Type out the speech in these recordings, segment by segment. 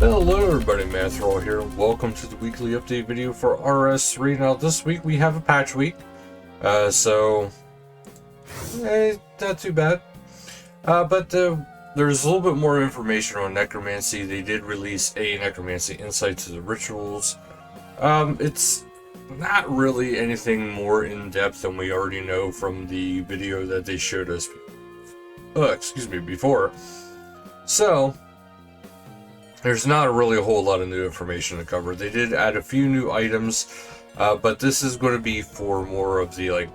Hello everybody, Manithral here. Welcome to the weekly update video for RS3. Now this week we have a patch week, not too bad. But there's a little bit more information on Necromancy. They did release a Necromancy insight to the rituals. It's not really anything more in depth than we already know from the video that they showed us. Before. So there's not really a whole lot of new information to cover. They did add a few new items, but this is going to be for more of the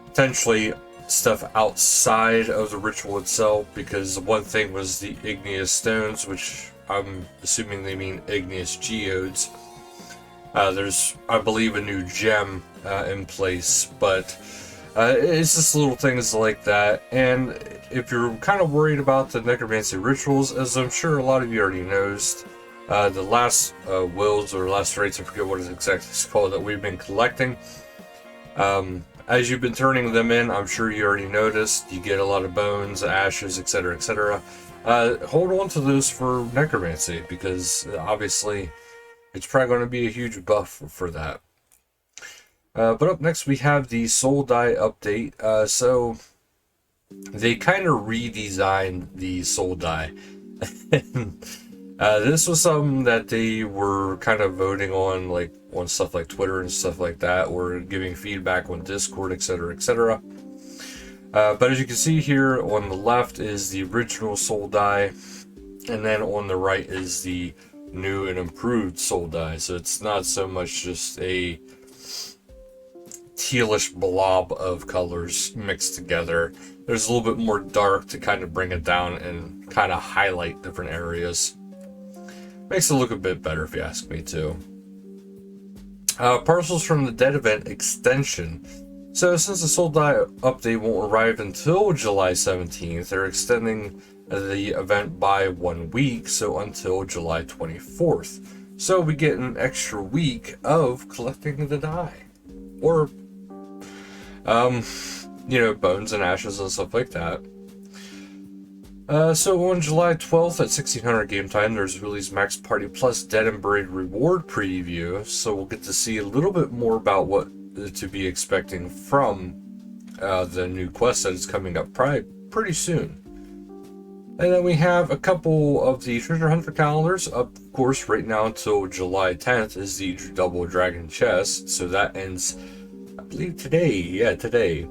potentially stuff outside of the ritual itself, because one thing was the igneous stones, which I'm assuming they mean igneous geodes. There's, I believe, a new gem in place, but it's just little things like that. And if you're kind of worried about the Necromancy rituals, as I'm sure a lot of you already knows, the last wills or last rates, I forget what it's exactly called, that we've been collecting. As you've been turning them in, I'm sure you already noticed, you get a lot of bones, ashes, etc., etc. Hold on to those for Necromancy, because obviously it's probably going to be a huge buff for that. But up next we have the Soul Die update. So they kind of redesigned the Soul Die. This was something that they were kind of voting on, like on stuff like Twitter and stuff like that, or giving feedback on Discord, etc., etc. But as you can see here, on the left is the original Soul Die, and then on the right is the new and improved Soul Die. So it's not so much just a tealish blob of colors mixed together. There's a little bit more dark to kind of bring it down and kind of highlight different areas. Makes it look a bit better, if you ask me too. Parcels from the Dead event extension. So since the Soul Die update won't arrive until July 17th, they're extending the event by 1 week, so until July 24th. So we get an extra week of collecting the die. Or bones and ashes and stuff like that. So on July 12th at 1600 game time, there's released Max Party Plus Dead and Buried reward preview. So we'll get to see a little bit more about what to be expecting from the new quest that is coming up probably pretty soon. And then we have a couple of the treasure hunter calendars. Of course, right now until July 10th is the double dragon chest. So that ends, I believe, today. Yeah, today.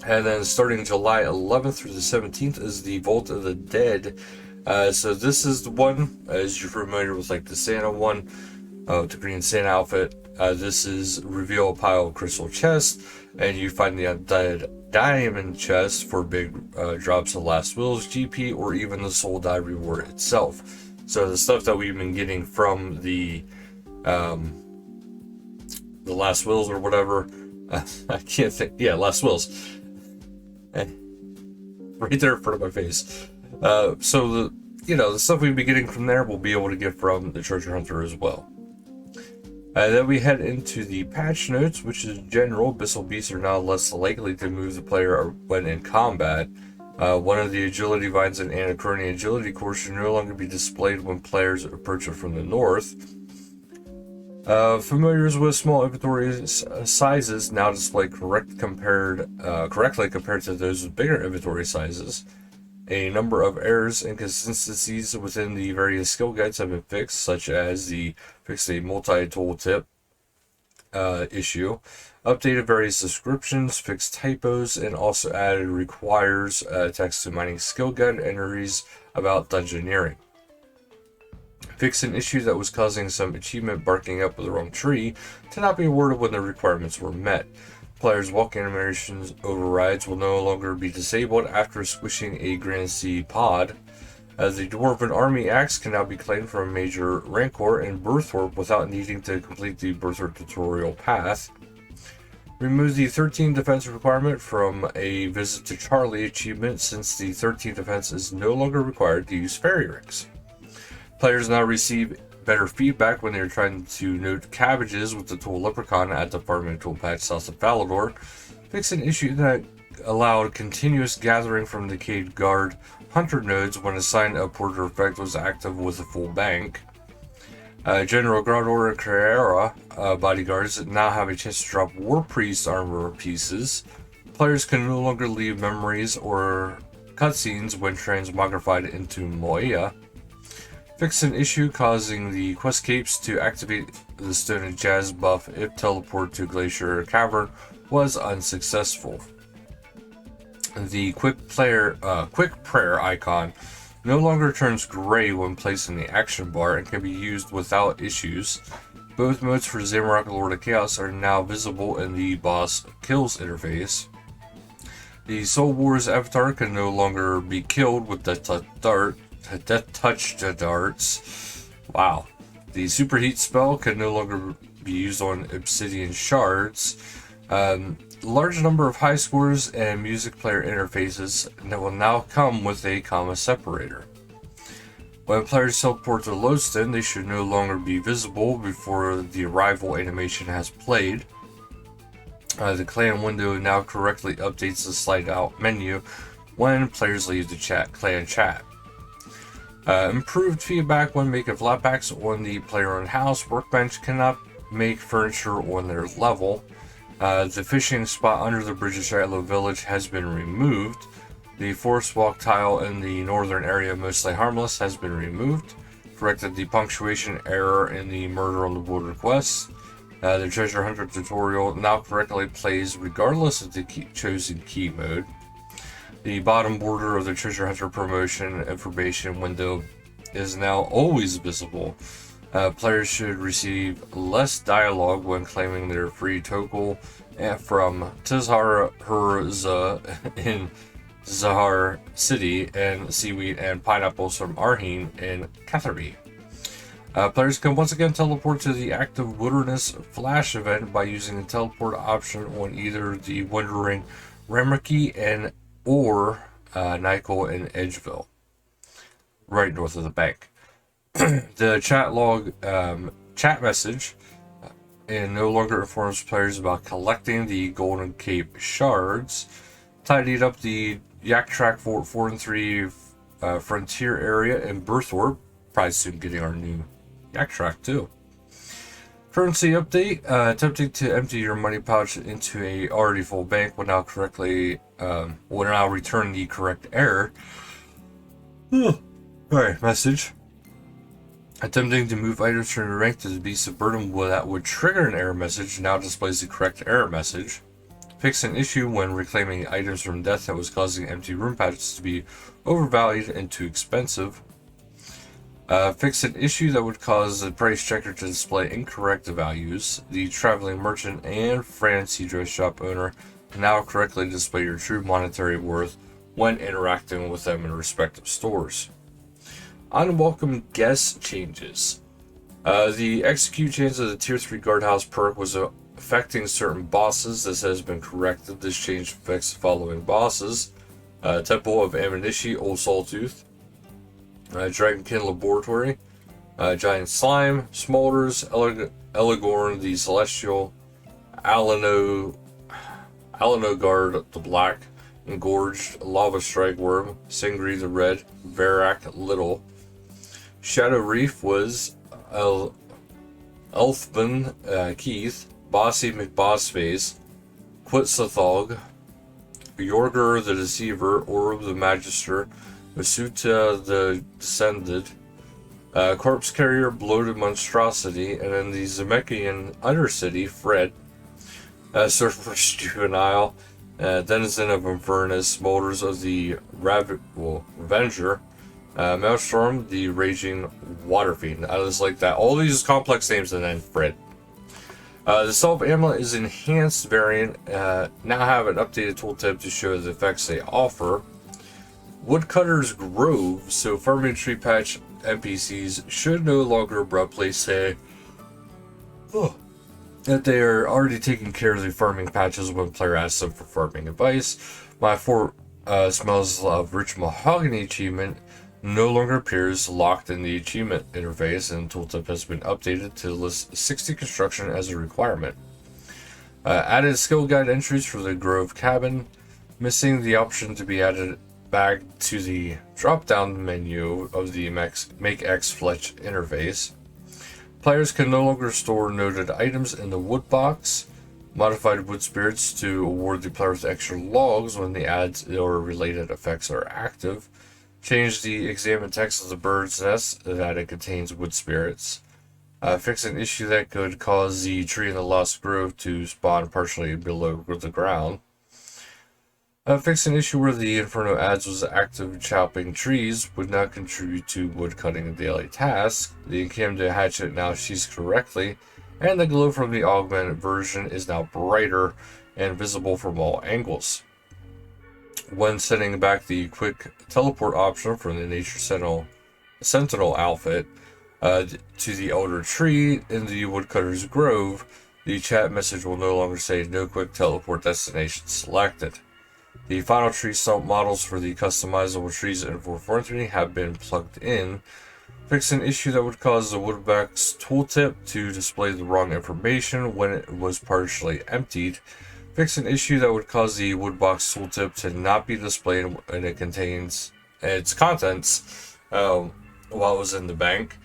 And then starting July 11th through the 17th is the Vault of the Dead. So this is the one, as you're familiar with, like the Santa one, the green Santa outfit. This is reveal a pile of crystal chests, and you find the undead diamond chest for big drops of Last Will's GP, or even the Soul Die reward itself. So the stuff that we've been getting from the Last Wills or whatever, I can't think. Yeah, Last Wills. Right there in front of my face. So the stuff we'll be getting from there, we'll be able to get from the treasure hunter as well. Then we head into the patch notes, which is general. Abyssal beasts are now less likely to move the player when in combat. One of the agility vines in Anachrony agility course should no longer be displayed when players approach it from the north. Familiars with small inventory sizes now display correctly compared to those with bigger inventory sizes. A number of errors and inconsistencies within the various skill guides have been fixed, such as the fix a multi-tool tip issue, updated various descriptions, fixed typos, and also added requires text to mining skill guide entries about dungeoneering. Fix an issue that was causing some achievement barking up the wrong tree to not be awarded when the requirements were met. Players' walk animations overrides will no longer be disabled after squishing a Grand Sea pod. The Dwarven Army Axe can now be claimed from a major Rancor and Birthorpe without needing to complete the Birthorpe tutorial path. Remove the 13 defense requirement from a Visit to Charlie achievement, since the 13 defense is no longer required to use fairy rings. Players now receive better feedback when they're trying to note cabbages with the tool Leprechaun at the farming tool patch south of Falador. Fix an issue that allowed continuous gathering from decayed guard hunter nodes when a sign upward effect was active with a full bank. General Guard Order Carrera bodyguards now have a chance to drop War Priest armor pieces. Players can no longer leave memories or cutscenes when transmogrified into Moia. Fix an issue causing the quest capes to activate the Stone and Jazz buff if teleport to Glacier Cavern was unsuccessful. The quick prayer icon no longer turns gray when placed in the action bar and can be used without issues. Both modes for Zamorak Lord of Chaos are now visible in the boss kills interface. The Soul Wars avatar can no longer be killed with Death Touch darts. Wow. The Superheat spell can no longer be used on Obsidian Shards. Large number of high scores and music player interfaces that will now come with a comma separator. When players teleport to Lodestone, they should no longer be visible before the arrival animation has played. The clan window now correctly updates the slide out menu when players leave the clan chat. Improved feedback when making flatbacks on the player-owned house. Workbench cannot make furniture on their level. The fishing spot under the bridge of Shiloh Village has been removed. The forest walk tile in the northern area, mostly harmless, has been removed. Corrected the punctuation error in the Murder on the Border quest. The Treasure Hunter tutorial now correctly plays regardless of the chosen key mode. The bottom border of the Treasure Hunter promotion information window is now always visible. Players should receive less dialogue when claiming their free tokel from Tizhar Herza in Zahar City and seaweed and pineapples from Arheen in Catherby. Players can once again teleport to the active Wilderness Flash event by using the teleport option on either the Wandering Ramarki and or Nykel and Edgeville, right north of the bank. The chat log chat message and no longer informs players about collecting the Golden Cape shards. Tidied up the Yak Track 4 and 3 frontier area in Berthorpe. Probably soon getting our new Yak Track too. Currency update. Attempting to empty your money pouch into a already full bank will now return the correct error. Alright, message. Attempting to move items from your rank to the Beast of Burden that would trigger an error message now displays the correct error message. Fix an issue when reclaiming items from death that was causing empty room patches to be overvalued and too expensive. Fix an issue that would cause the price checker to display incorrect values. The traveling merchant and fancy dress shop owner can now correctly display your true monetary worth when interacting with them in respective stores. Unwelcome guest changes. The execute chance of the tier 3 guardhouse perk was affecting certain bosses. This has been corrected. This change affects the following bosses: Temple of Amonishi, Old Sawtooth, Dragonkin Laboratory, Giant Slime, Smolders, Eligorn the Celestial, Alano Guard the Black, Engorged, Lava Strike Worm, Singri the Red, Varak Little. Shadow Reef was Elfman Keith, Bossy McBossface, Quetzalthog, Yorger the Deceiver, Orb the Magister, Masuta the Descended, Corpse Carrier Bloated Monstrosity, and in the Zemekian Undercity, Fred, Surfer's Juvenile, Denizen of Inverness, Smolders of the Revenger, Maelstrom, the Raging Water Fiend. I just like that. All these complex names and then Fred. The Self Amulet is enhanced variant. Now have an updated tooltip to show the effects they offer. Woodcutter's Grove, so farming tree patch NPCs should no longer abruptly say that they are already taking care of the farming patches when player asks them for farming advice. My fort smells of rich mahogany achievement no longer appears locked in the achievement interface, and tooltip has been updated to list 60 construction as a requirement. Added skill guide entries for the Grove Cabin. missing the option to be added back to the drop-down menu of the Make X Fletch interface. Players can no longer store noted items in the wood box. Modified wood spirits to award the player with extra logs when the adds or related effects are active. Change the examine text of the bird's nest that it contains wood spirits. Fix an issue that could cause the tree in the Lost Grove to spawn partially below the ground. Fix an issue where the Inferno adds was active. Chopping trees would not contribute to wood cutting daily task. The Encammed hatchet now sheaths correctly, and the glow from the augmented version is now brighter and visible from all angles. When setting back the quick teleport option from the Nature Sentinel outfit to the Elder Tree in the Woodcutter's Grove, the chat message will no longer say no quick teleport destination selected. The final tree stump models for the customizable trees in 4.3 have been plugged in. Fix an issue that would cause the Woodbox tooltip to display the wrong information when it was partially emptied. Fix an issue that would cause the Woodbox tooltip to not be displayed when it contains its contents while it was in the bank.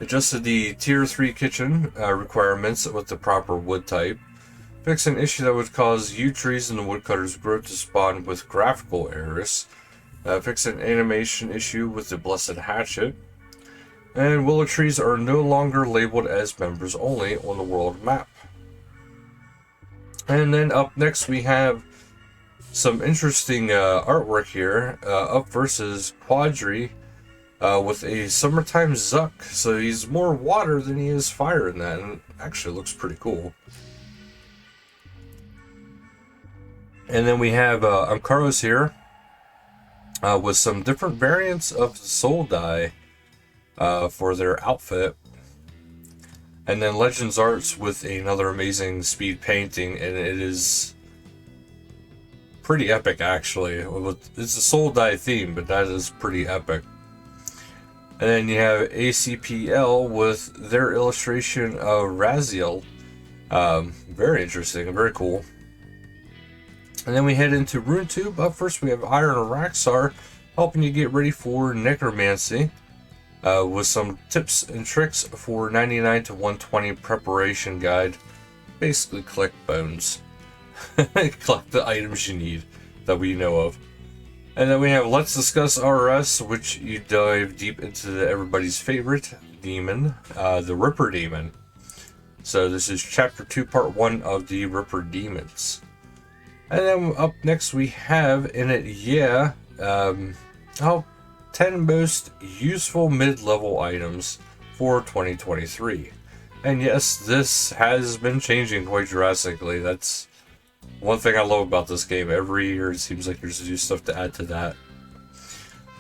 Adjusted the Tier 3 kitchen requirements with the proper wood type. Fix an issue that would cause yew trees in the Woodcutter's Grove to spawn with graphical errors. Fix an animation issue with the Blessed Hatchet. And willow trees are no longer labeled as members only on the world map. And then up next we have some interesting artwork here. Up versus Quadri with a summertime Zuck. So he's more water than he is fire in that, and actually looks pretty cool. And then we have Amkaros here with some different variants of the soul dye for their outfit. And then Legends Arts with another amazing speed painting, and it is pretty epic actually. It's a soul dye theme, but that is pretty epic. And then you have ACPL with their illustration of Raziel. Very interesting and very cool. And then we head into RuneTube. Up first we have Iron Raxar helping you get ready for Necromancy with some tips and tricks for 99 to 120 preparation guide. Basically collect bones. Collect the items you need that we know of. And then we have Let's Discuss RS, which you dive deep into everybody's favorite demon, the Ripper Demon. So this is Chapter 2, Part 1 of the Ripper Demons. And then up next we have in it, 10 most useful mid-level items for 2023. And yes, this has been changing quite drastically. That's one thing I love about this game. Every year it seems like there's new stuff to add to that.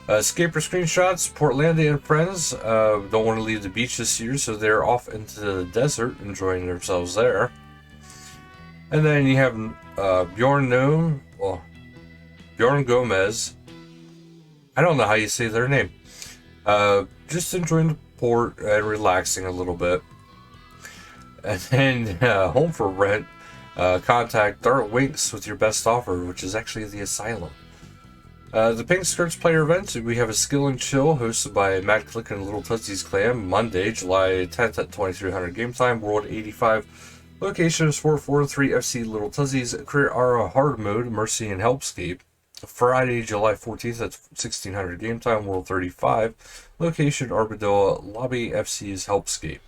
Escaper screenshots. Portlandia and friends don't want to leave the beach this year, so they're off into the desert enjoying themselves there. And then you have Bjorn Gomez. I don't know how you say their name. Just enjoying the port and relaxing a little bit. And then Home for Rent. Contact Dart Winks with your best offer, which is actually the Asylum. The Pink Skirts player event, we have a Skill and Chill hosted by Matt Click and Little Tootsie's Clan, Monday, July 10th at 2300 game time, World 85. Location is 443 FC Little Tuzzies, Career Ara Hard Mode, Mercy and Helpscape. Friday, July 14th at 1600 game time, World 35. Location Armadillo Lobby FC's Helpscape.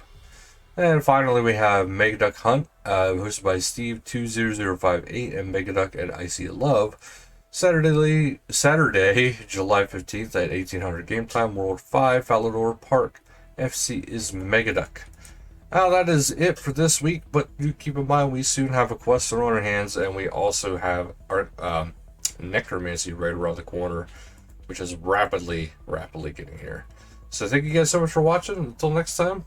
And finally, we have Megaduck Hunt, hosted by Steve20058 and Megaduck and Icy Love. Saturday, July 15th at 1800 game time, World 5, Falador Park. FC is Megaduck. Now that is it for this week, but do keep in mind we soon have a quest on our hands, and we also have our Necromancy right around the corner, which is rapidly getting here. So thank you guys so much for watching. Until next time,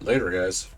later guys.